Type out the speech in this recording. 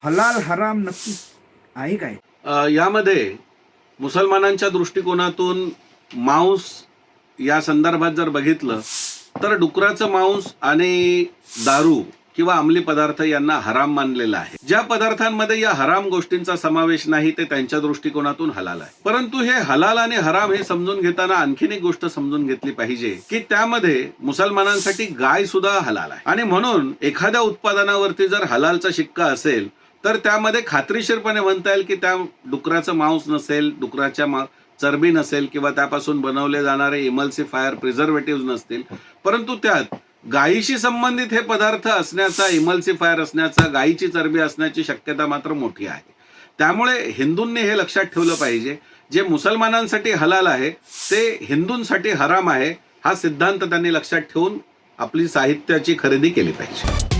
हलाल हराम नक्की आहे काय? यामध्ये मुसलमानांच्या दृष्टिकोनातून मांस या संदर्भात जर बघितलं तर डुकराचं मांस आणि दारू किंवा अंमली पदार्थ यांना हराम मानलेलं आहे. ज्या पदार्थांमध्ये या हराम गोष्टींचा समावेश नाही ते त्यांच्या दृष्टिकोनातून हलाल आहे. परंतु हे हलाल आणि हराम हे समजून घेताना आणखीन एक गोष्ट समजून घेतली पाहिजे की त्यामध्ये मुसलमानांसाठी गाय सुद्धा हलाल आहे आणि म्हणून एखाद्या उत्पादनावरती जर हलालचा शिक्का असेल तर त्यामध्ये खात्रीशीरपणे म्हणता येईल की त्या डुकराचं मांस नसेल, डुकराच्या चरबी नसेल किंवा त्यापासून बनवले जाणारे इमल्सिफायर प्रिझर्वेटिव्ह नसतील, परंतु त्यात गायीशी संबंधित हे पदार्थ असण्याचा, इमल्सिफायर असण्याचा, गायीची चरबी असण्याची शक्यता मात्र मोठी आहे. त्यामुळे हिंदूंनी हे लक्षात ठेवलं पाहिजे, जे मुसलमानांसाठी हलाल आहे ते हिंदूंसाठी हराम आहे हा सिद्धांत त्यांनी लक्षात ठेवून आपली साहित्याची खरेदी केली पाहिजे.